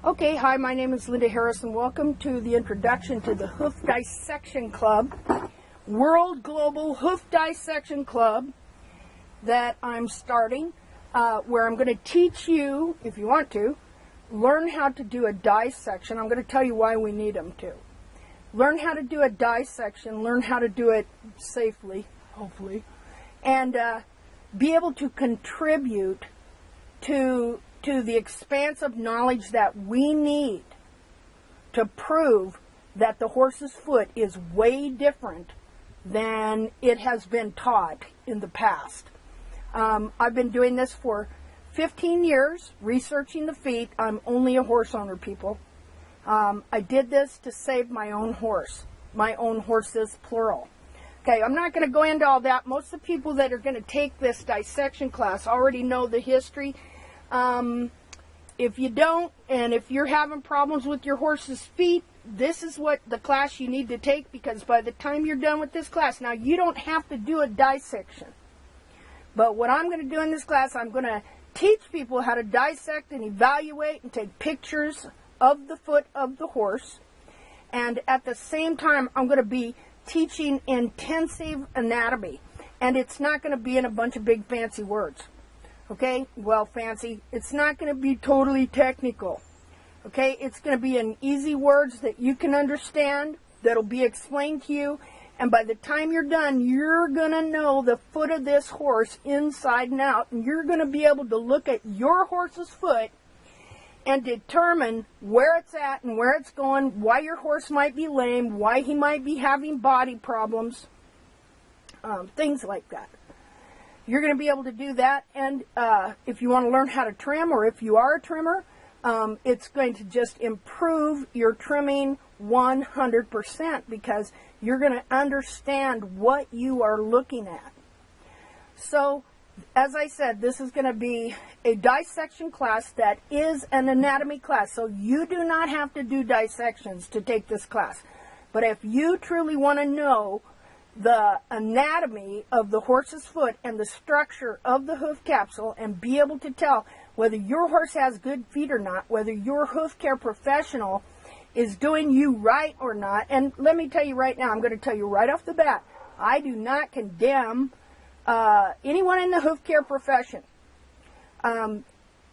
Okay, hi, my name is Linda Harris, and welcome to the introduction to the Hoof Dissection Club, World Global Hoof Dissection Club that I'm starting, where I'm going to teach you, if you want to, learn how to do a dissection. I'm going to tell you why we need them to. Learn how to do a dissection, learn how to do it safely, hopefully, and be able to contribute to the expanse of knowledge that we need to prove that the horse's foot is way different than it has been taught in the past. I've been doing this for 15 years, researching the feet. I'm only a horse owner, people. I did this to save my own horse. My own horses, plural. Okay, I'm not going to go into all that. Most of the people that are going to take this dissection class already know the history. If you don't, and if you're having problems with your horse's feet, this is what the class you need to take, because by the time you're done with this class, now you don't have to do a dissection. But what I'm going to do in this class, I'm going to teach people how to dissect and evaluate and take pictures of the foot of the horse. And at the same time, I'm going to be teaching intensive anatomy. And it's not going to be in a bunch of big fancy words. Okay, well, fancy. It's not going to be totally technical. Okay, it's going to be in easy words that you can understand, that'll be explained to you, and by the time you're done, you're going to know the foot of this horse inside and out, and you're going to be able to look at your horse's foot and determine where it's at and where it's going, why your horse might be lame, why he might be having body problems, things like that. You're going to be able to do that, and if you want to learn how to trim, or if you are a trimmer, it's going to just improve your trimming 100%, because you're going to understand what you are looking at. So, as I said, this is going to be a dissection class that is an anatomy class, so you do not have to do dissections to take this class. But if you truly want to know the anatomy of the horse's foot and the structure of the hoof capsule, and be able to tell whether your horse has good feet or not, whether your hoof care professional is doing you right or not. And let me tell you right now, I'm going to tell you right off the bat, I do not condemn anyone in the hoof care profession.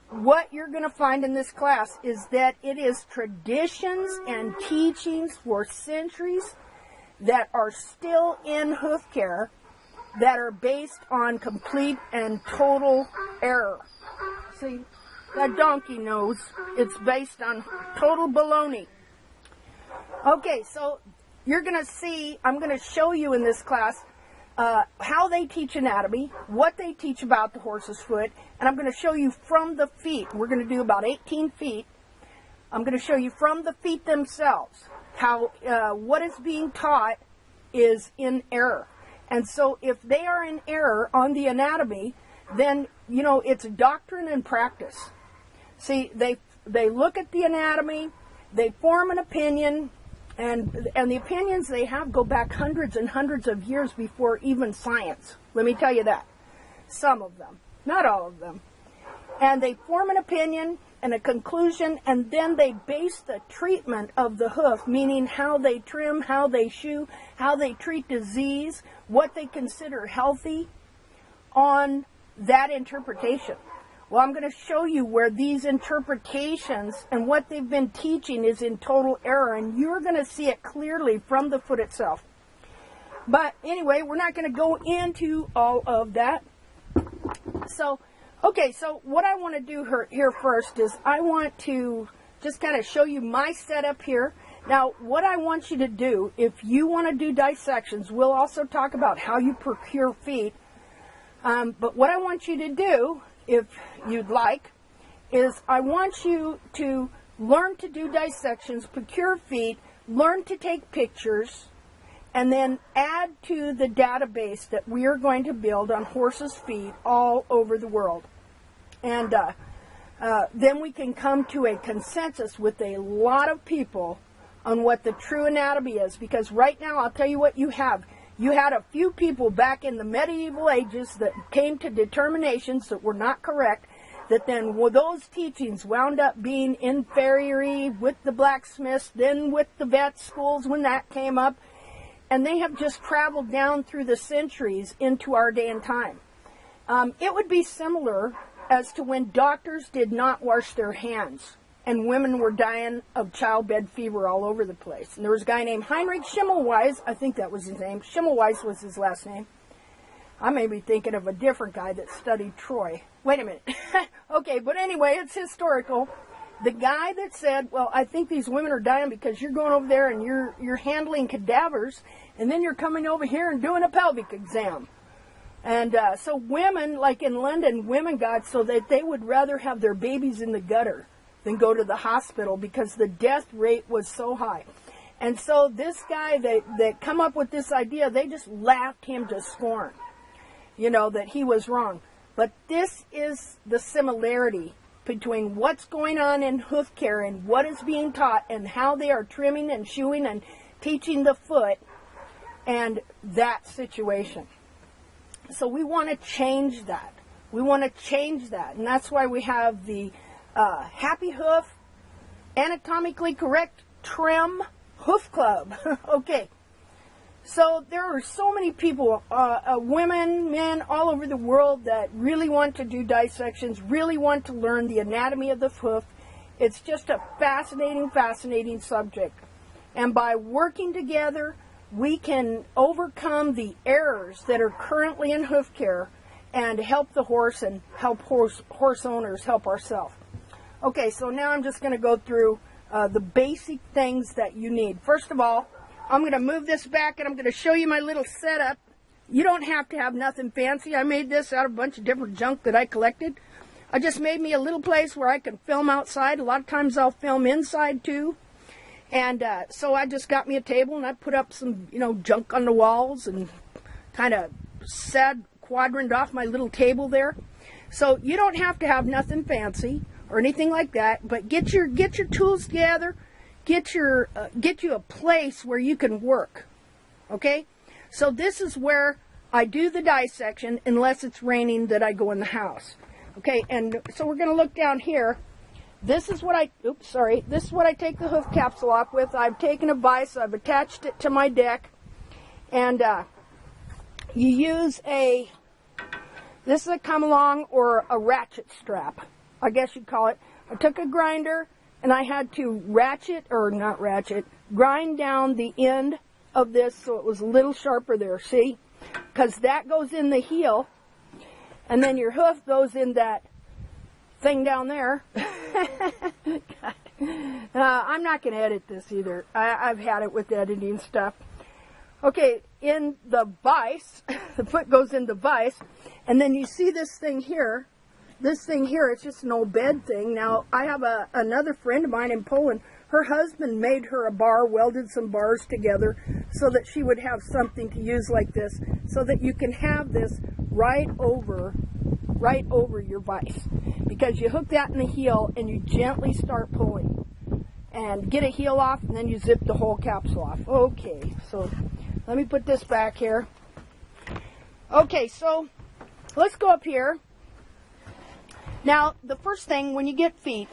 What you're going to find in this class is that it is traditions and teachings for centuries that are still in hoof care, that are based on complete and total error. See, that donkey knows it's based on total baloney. Okay, so you're going to see, I'm going to show you in this class how they teach anatomy, what they teach about the horse's foot, and I'm going to show you from the feet. We're going to do about 18 feet. I'm going to show you from the feet themselves how what is being taught is in error. And so if they are in error on the anatomy, then, you know, it's doctrine and practice. See, they look at the anatomy, they form an opinion, and the opinions they have go back hundreds and hundreds of years before even science. Let me tell you that. Some of them, not all of them. And they form an opinion and a conclusion, and then they base the treatment of the hoof, meaning how they trim, how they shoe, how they treat disease, what they consider healthy, on that interpretation. Well, I'm going to show you where these interpretations and what they've been teaching is in total error, and you're going to see it clearly from the foot itself. But anyway, we're not going to go into all of that. So, okay, so what I want to do here first is I want to just kind of show you my setup here. Now, what I want you to do, if you want to do dissections, we'll also talk about how you procure feet. But what I want you to do, if you'd like, is I want you to learn to do dissections, procure feet, learn to take pictures, and then add to the database that we are going to build on horses' feet all over the world. And then we can come to a consensus with a lot of people on what the true anatomy is. Because right now, I'll tell you what you have. You had a few people back in the medieval ages that came to determinations that were not correct, that then those teachings wound up being in farriery with the blacksmiths, then with the vet schools when that came up, and they have just traveled down through the centuries into our day and time. It would be similar as to when doctors did not wash their hands and women were dying of childbed fever all over the place. And there was a guy named Heinrich Schimmelweis, I think that was his name. Schimmelweis was his last name. I may be thinking of a different guy that studied Troy. Wait a minute. Okay, but anyway, it's historical. The guy that said, well, I think these women are dying because you're going over there and you're handling cadavers, and then you're coming over here and doing a pelvic exam. And so women, like in London, women got so that they would rather have their babies in the gutter than go to the hospital because the death rate was so high. And so this guy that come up with this idea, they just laughed him to scorn, you know, that he was wrong. But this is the similarity between what's going on in hoof care and what is being taught and how they are trimming and shoeing and teaching the foot and that situation. So we want to change that. We want to change that. And that's why we have the Happy Hoof, Anatomically Correct Trim Hoof Club. Okay. So there are so many people, women, men, all over the world that really want to do dissections, really want to learn the anatomy of the hoof. It's just a fascinating, fascinating subject. And by working together, we can overcome the errors that are currently in hoof care and help the horse and help horse owners help ourselves. Okay, so now I'm just going to go through the basic things that you need. First of all, I'm going to move this back and I'm going to show you my little setup. You don't have to have nothing fancy. I made this out of a bunch of different junk that I collected. I just made me a little place where I can film outside. A lot of times I'll film inside too. And so I just got me a table and I put up some, you know, junk on the walls and kind of quadrant off my little table there. So you don't have to have nothing fancy or anything like that, but get your tools together, get you a place where you can work. Okay? So this is where I do the dissection unless it's raining that I go in the house. Okay, and so we're going to look down here. This is what this is what I take the hoof capsule off with. I've taken a vise, I've attached it to my deck, and you use this is a come along or a ratchet strap, I guess you'd call it. I took a grinder and I had to grind down the end of this so it was a little sharper there, see? Because that goes in the heel, and then your hoof goes in that thing down there. I'm not going to edit this either. I've had it with editing stuff. Okay, in the vise, the foot goes in the vise, and then you see this thing here. This thing here, it's just an old bed thing. Now, I have another friend of mine in Poland. Her husband made her a bar, welded some bars together so that she would have something to use like this, so that you can have this right over your vise. Because you hook that in the heel and you gently start pulling and get a heel off, and then you zip the whole capsule off. Okay, so let me put this back here. Okay, so let's go up here. Now, the first thing, when you get feet,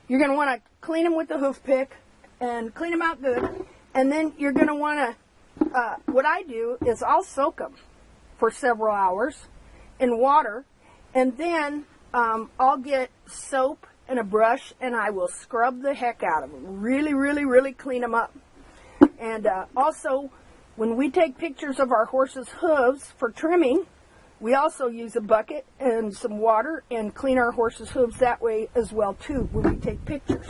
you're going to want to clean them with the hoof pick and clean them out good. And then you're going to want to, what I do is I'll soak them for several hours in water. And then I'll get soap and a brush and I will scrub the heck out of them. Really, really, really clean them up. And also, when we take pictures of our horses' hooves for trimming, we also use a bucket and some water and clean our horses' hooves that way as well too when we take pictures.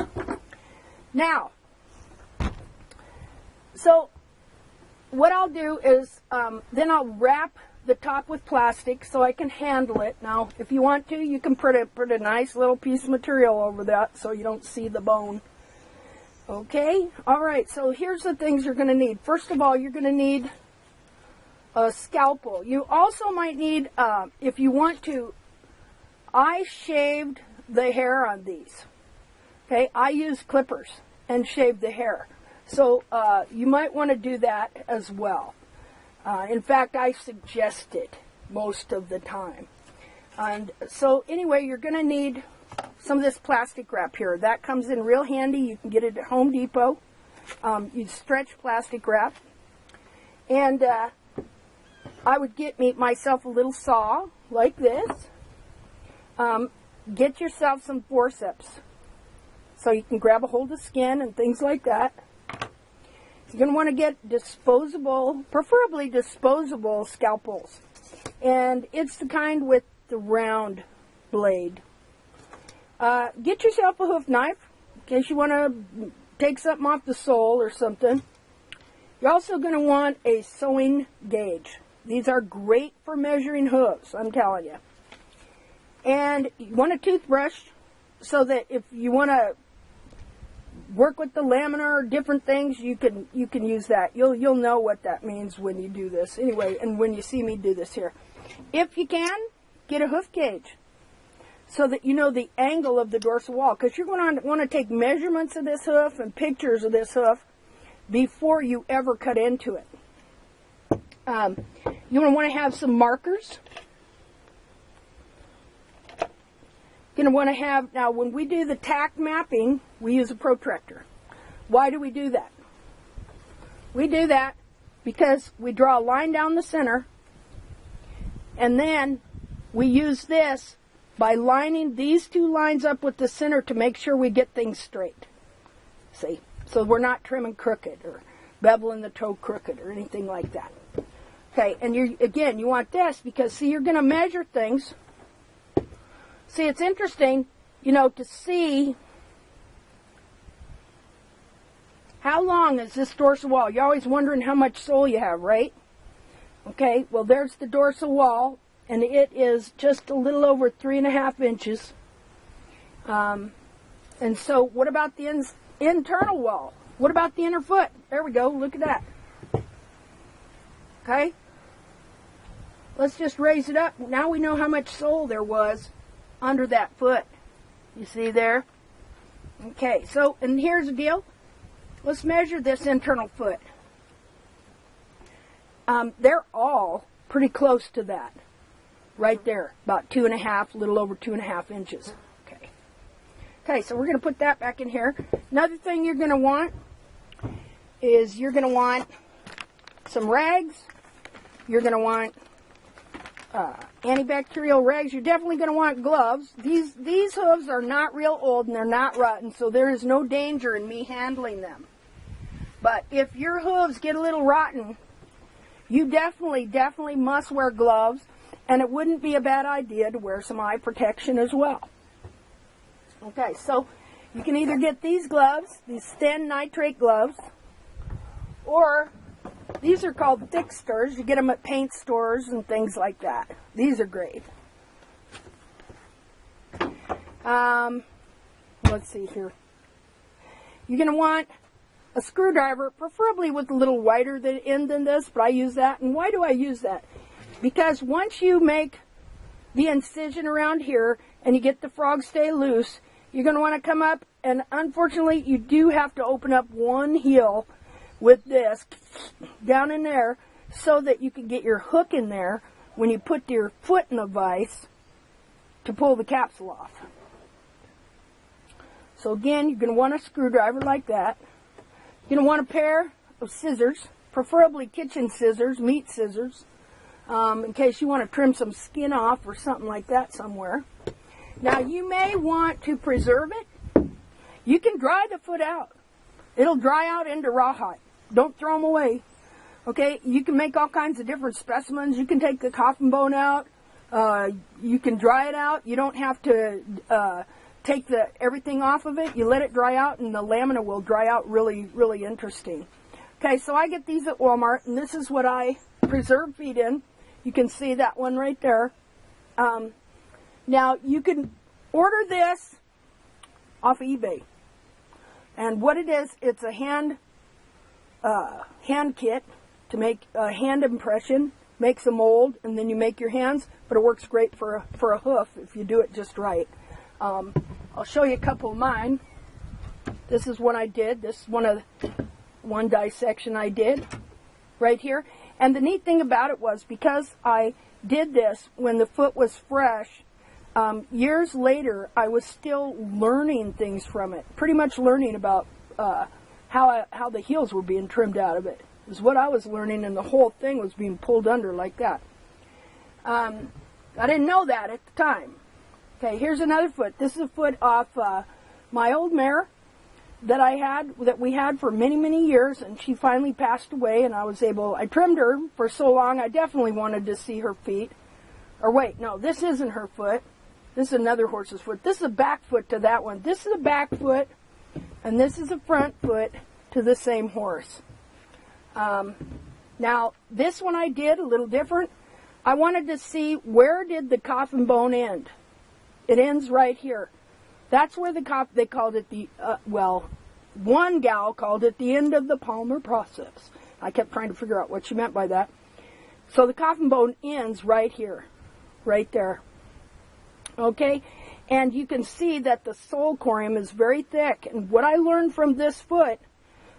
Now, so what I'll do is then I'll wrap the top with plastic so I can handle it. Now, if you want to, you can put a nice little piece of material over that so you don't see the bone. Okay? All right, so here's the things you're going to need. First of all, you're going to need a scalpel. You also might need, if you want to, I shaved the hair on these. Okay, I use clippers and shave the hair. So you might want to do that as well. In fact, I suggest it most of the time. And so anyway, you're going to need some of this plastic wrap here. That comes in real handy. You can get it at Home Depot. You stretch plastic wrap. And I would get myself a little saw like this. Get yourself some forceps so you can grab a hold of skin and things like that. You're going to want to get disposable, preferably disposable scalpels. And it's the kind with the round blade. Get yourself a hoof knife in case you want to take something off the sole or something. You're also going to want a sewing gauge. These are great for measuring hooves, I'm telling you. And you want a toothbrush so that if you want to work with the laminar or different things, you can use that. You'll know what that means when you do this. Anyway, and when you see me do this here. If you can, get a hoof gauge so that you know the angle of the dorsal wall, because you're going to want to take measurements of this hoof and pictures of this hoof before you ever cut into it. You want to have some markers. You're going to want to have, now when we do the tack mapping, we use a protractor. Why do we do that? We do that because we draw a line down the center, and then we use this by lining these two lines up with the center to make sure we get things straight. See? So we're not trimming crooked or beveling the toe crooked or anything like that. Okay, and you want this because, see, you're going to measure things. See, it's interesting, to see how long is this dorsal wall. You're always wondering how much sole you have, right? Okay, well, there's the dorsal wall, and it is just a little over 3.5 inches. And so what about the internal wall? What about the inner foot? There we go, look at that. Okay? Let's just raise it up. Now we know how much sole there was under that foot. You see there? Okay, so, and here's the deal. Let's measure this internal foot. They're all pretty close to that. Right there. About 2.5, a little over 2.5 inches. Okay. Okay, so we're going to put that back in here. Another thing you're going to want is you're going to want some rags. You're going to want antibacterial rags. You're definitely going to want gloves. These hooves are not real old and they're not rotten, so there is no danger in me handling them. But if your hooves get a little rotten, you definitely must wear gloves, and it wouldn't be a bad idea to wear some eye protection as well. Okay, so you can either get these gloves, these thin nitrate gloves, or these are called thicksters. You get them at paint stores and things like that. These are great. Let's see here. You're going to want a screwdriver, preferably with a little wider end than this, but I use that. And why do I use that? Because once you make the incision around here and you get the frog stay loose, you're going to want to come up, and unfortunately you do have to open up one heel with this down in there so that you can get your hook in there when you put your foot in the vise to pull the capsule off. So again, you're going to want a screwdriver like that. You're going to want a pair of scissors, preferably kitchen scissors, meat scissors, in case you want to trim some skin off or something like that somewhere. Now you may want to preserve it. You can dry the foot out. It'll dry out into rawhide. Don't throw them away. Okay, you can make all kinds of different specimens. You can take the coffin bone out. You can dry it out. You don't have to take everything off of it. You let it dry out, and the lamina will dry out really, really interesting. Okay, so I get these at Walmart, and this is what I preserve feet in. You can see that one right there. Now, you can order this off of eBay. And what it is, it's a hand kit to make a hand impression, makes a mold, and then you make your hands, but it works great for a hoof if you do it just right. I'll show you a couple of mine. This is one I did. This is one dissection I did right here. And the neat thing about it was, because I did this when the foot was fresh, years later I was still learning things from it. Pretty much learning about how the heels were being trimmed out of it. It was what I was learning, and the whole thing was being pulled under like that. I didn't know that at the time. Okay, here's another foot. This is a foot off my old mare that we had for many, many years, and she finally passed away, and I trimmed her for so long, I definitely wanted to see her feet. Or wait, no, this isn't her foot. This is another horse's foot. This is a back foot to that one. This is a back foot, and this is a front foot to the same horse. Now, this one I did a little different. I wanted to see, where did the coffin bone end? It ends right here. That's where they called it one gal called it the end of the Palmer process. I kept trying to figure out what she meant by that. So the coffin bone ends right here, right there. Okay, and you can see that the sole corium is very thick. And what I learned from this foot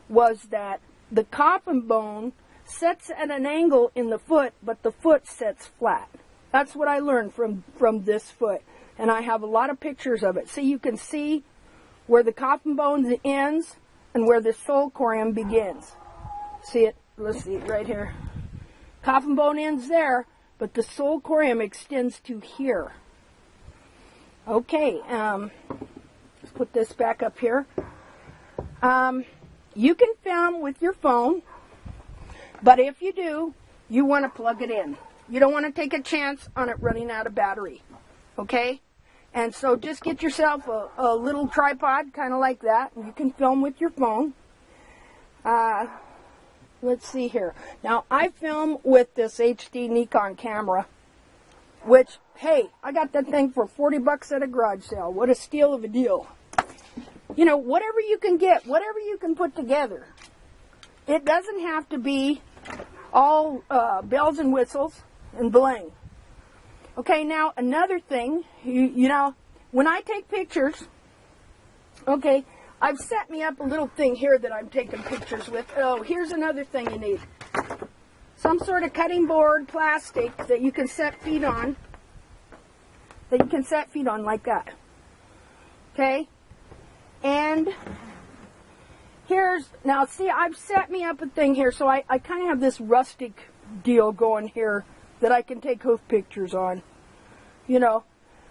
was that the coffin bone sets at an angle in the foot, but the foot sets flat. That's what I learned from this foot. And I have a lot of pictures of it. So you can see where the coffin bone ends and where the sole corium begins. See it? Let's see it right here. Coffin bone ends there, but the sole corium extends to here. Okay, let's put this back up here. You can film with your phone, but if you do, you want to plug it in. You don't want to take a chance on it running out of battery. Okay? And so just get yourself a little tripod, kind of like that, and you can film with your phone. Let's see here. Now, I film with this HD Nikon camera, which, hey, I got that thing for 40 bucks at a garage sale. What a steal of a deal. You know, whatever you can get, whatever you can put together. It doesn't have to be all bells and whistles and bling. Okay, now another thing, you know, when I take pictures, okay, I've set me up a little thing here that I'm taking pictures with. Oh, here's another thing you need. Some sort of cutting board, plastic that you can set feet on. That you can set feet on like that. Okay? And now see, I've set me up a thing here, so I kind of have this rustic deal going here that I can take hoof pictures on, you know.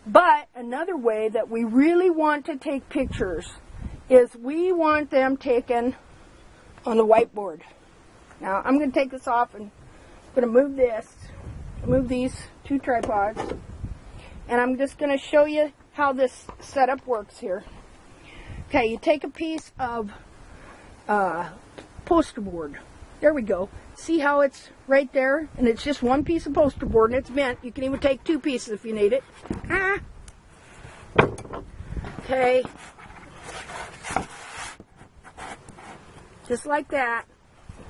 But another way that we really want to take pictures is we want them taken on the whiteboard. Now, I'm going to take this off, and I'm going to move these two tripods, and I'm just going to show you how this setup works here. Okay, you take a piece of poster board. There we go. See how it's right there? And it's just one piece of poster board, and it's bent. You can even take two pieces if you need it. Okay. Just like that.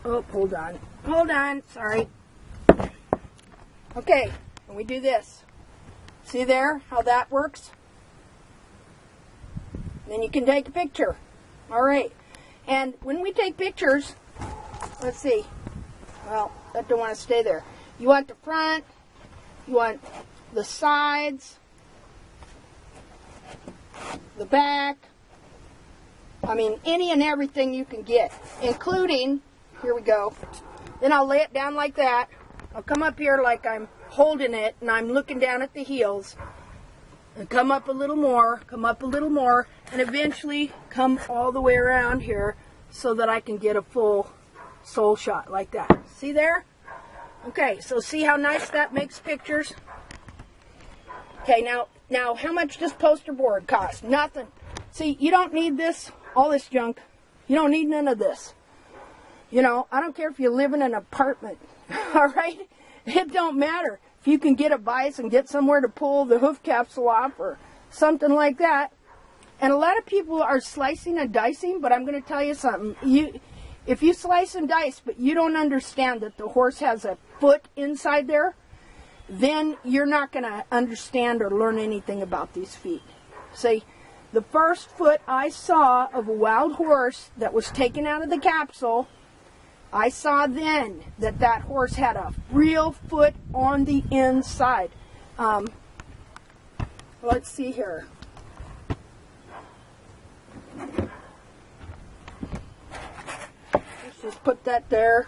Oh, hold on. Hold on. Sorry. Okay, and we do this. See there how that works? Then you can take a picture. All right. And when we take pictures, let's see. Well, that don't want to stay there. You want the front, you want the sides, the back. I mean, any and everything you can get, including, here we go. Then I'll lay it down like that. I'll come up here like I'm holding it and I'm looking down at the heels. And come up a little more, and eventually come all the way around here so that I can get a full sole shot like that. See there? Okay, so see how nice that makes pictures? Okay, now how much does poster board cost? Nothing. See, you don't need this, all this junk. You don't need none of this. You know, I don't care if you live in an apartment, all right? It don't matter. If you can get a vise and get somewhere to pull the hoof capsule off or something like that. And a lot of people are slicing and dicing, but I'm going to tell you something. If you slice and dice, but you don't understand that the horse has a foot inside there, then you're not going to understand or learn anything about these feet. See, the first foot I saw of a wild horse that was taken out of the capsule I saw then that that horse had a real foot on the inside. Let's see here. Let's just put that there.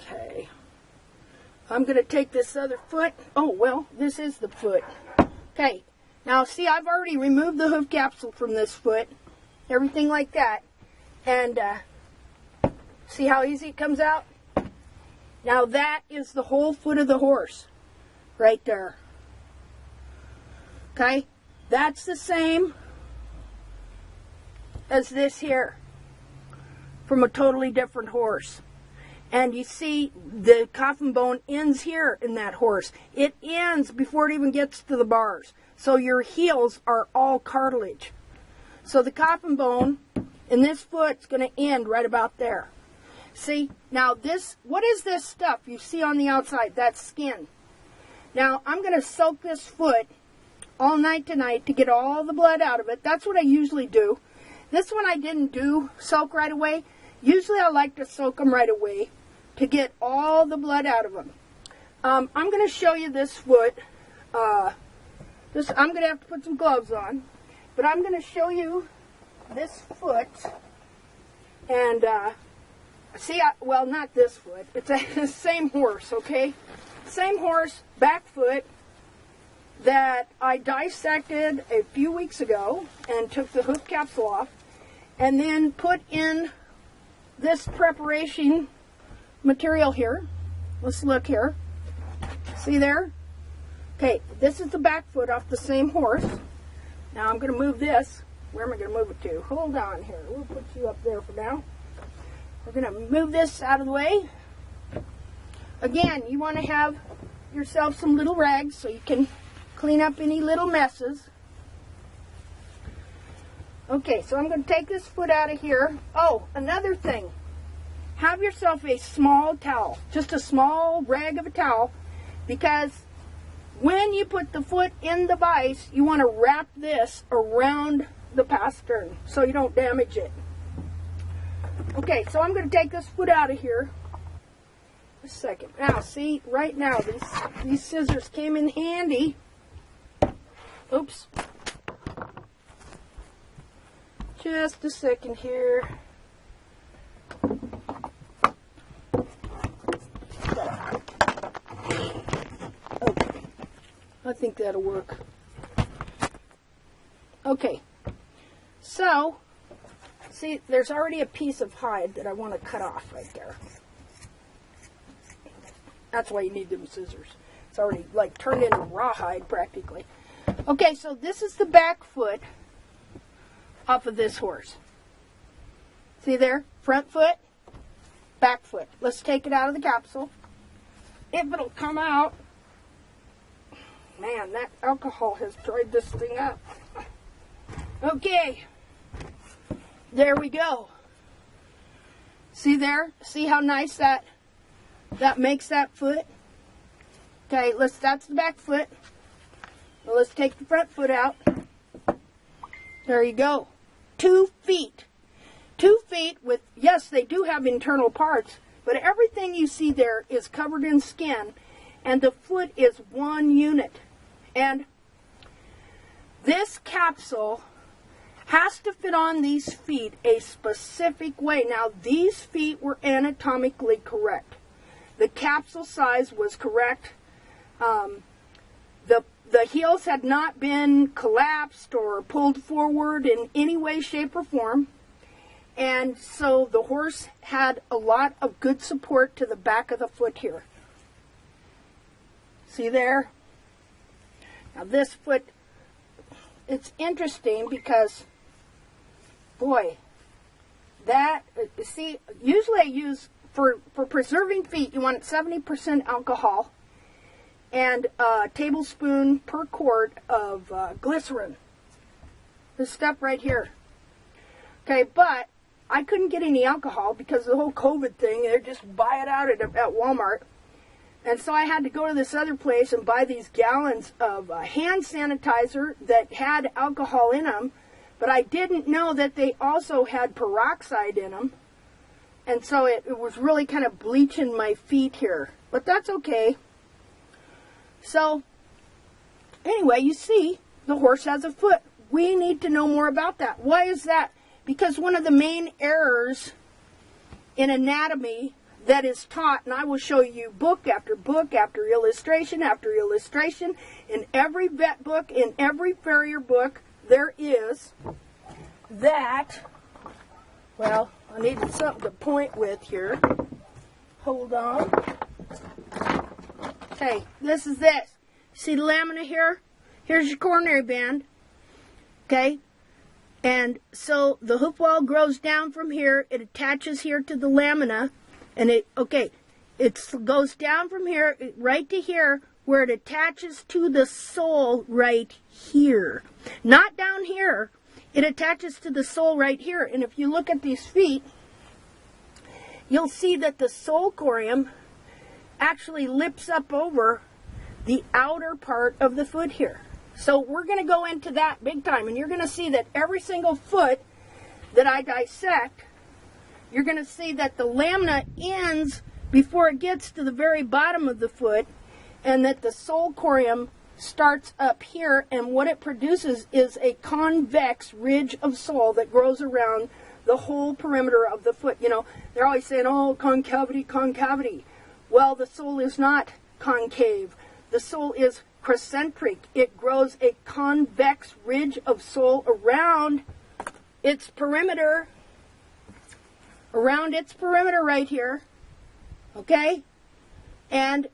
Okay. I'm going to take this other foot. Oh, well, this is the foot. Okay. Now, see, I've already removed the hoof capsule from this foot. Everything like that. And see how easy it comes out? Now, that is the whole foot of the horse. Right there. Okay? That's the same as this here. From a totally different horse. And you see the coffin bone ends here in that horse. It ends before it even gets to the bars. So your heels are all cartilage. So the coffin bone in this foot is going to end right about there. See, now this, what is this stuff you see on the outside? That's skin. Now I'm going to soak this foot all night tonight to get all the blood out of it. That's what I usually do. This one I didn't do soak right away. Usually I like to soak them right away to get all the blood out of them. I'm going to show you this foot. I'm going to have to put some gloves on. But I'm going to show you this foot. And see, well, not this foot. It's the same horse, okay? Same horse, back foot, that I dissected a few weeks ago and took the hoof capsule off. And then put in this preparation material here. Let's look here. See there? Okay, this is the back foot off the same horse. Now I'm going to move this. Where am I going to move it to? Hold on here. We'll put you up there for now. We're going to move this out of the way. Again, you want to have yourself some little rags so you can clean up any little messes. Okay, so I'm going to take this foot out of here. Oh, another thing. Have yourself a small towel. Just a small rag of a towel. Because when you put the foot in the vise, you want to wrap this around the pastern so you don't damage it. Okay, so I'm going to take this foot out of here. Just a second. Now, see, right now, these scissors came in handy. Oops. Just a second here. Okay. I think that'll work. Okay. So, see, there's already a piece of hide that I want to cut off right there. That's why you need them scissors. It's already like turned into rawhide practically. Okay, so this is the back foot off of this horse. See there? Front foot, back foot. Let's take it out of the capsule. If it'll come out. Man, that alcohol has dried this thing up. Okay. There we go. See there? See how nice that makes that foot? Okay, that's the back foot. Well, let's take the front foot out. There you go. 2 feet. 2 feet with, yes, they do have internal parts, but everything you see there is covered in skin, and the foot is one unit. And this capsule has to fit on these feet a specific way. Now, these feet were anatomically correct. The capsule size was correct. The heels had not been collapsed or pulled forward in any way, shape, or form. And so the horse had a lot of good support to the back of the foot here. See there? Now this foot, it's interesting because, boy, that, see, usually I use, for preserving feet, you want 70% alcohol and a tablespoon per quart of glycerin. This stuff right here. Okay, but I couldn't get any alcohol because of the whole COVID thing. They just buy it out at Walmart. And so I had to go to this other place and buy these gallons of hand sanitizer that had alcohol in them, but I didn't know that they also had peroxide in them. And so it was really kind of bleaching my feet here. But that's okay. So, anyway, you see, the horse has a foot. We need to know more about that. Why is that? Because one of the main errors in anatomy that is taught, and I will show you book after illustration after illustration, in every vet book, in every farrier book, there is that, well, I needed something to point with here. Hold on. Okay, this is this. See the lamina here? Here's your coronary band. Okay? And so the hoof wall grows down from here. It attaches here to the lamina. And it goes down from here right to here where it attaches to the sole right here. Not down here. It attaches to the sole right here. And if you look at these feet, you'll see that the sole corium actually lifts up over the outer part of the foot here. So we're going to go into that big time. And you're going to see that every single foot that I dissect, you're going to see that the lamina ends before it gets to the very bottom of the foot, and that the sole corium starts up here, and what it produces is a convex ridge of sole that grows around the whole perimeter of the foot. You know, they're always saying, oh, concavity, concavity. Well, the sole is not concave. The sole is crescentric. It grows a convex ridge of sole around its perimeter, right here, okay? And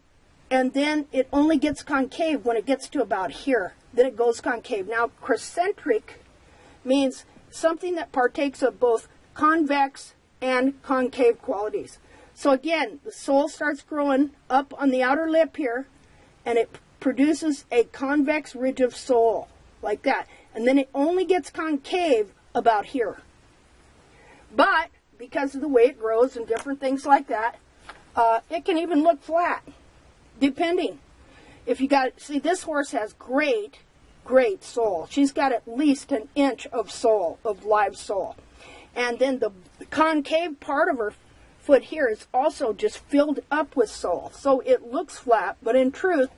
then it only gets concave when it gets to about here. Then it goes concave. Now, crescentric means something that partakes of both convex and concave qualities. So again, the sole starts growing up on the outer lip here, and it produces a convex ridge of sole, like that. And then it only gets concave about here. But because of the way it grows and different things like that, it can even look flat, depending. If you got, see, this horse has great sole. She's got at least an inch of sole, of live sole. And then the concave part of her foot here is also just filled up with sole. So it looks flat, but in truth,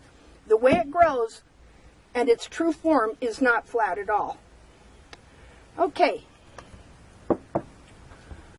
the way it grows and its true form is not flat at all. Okay.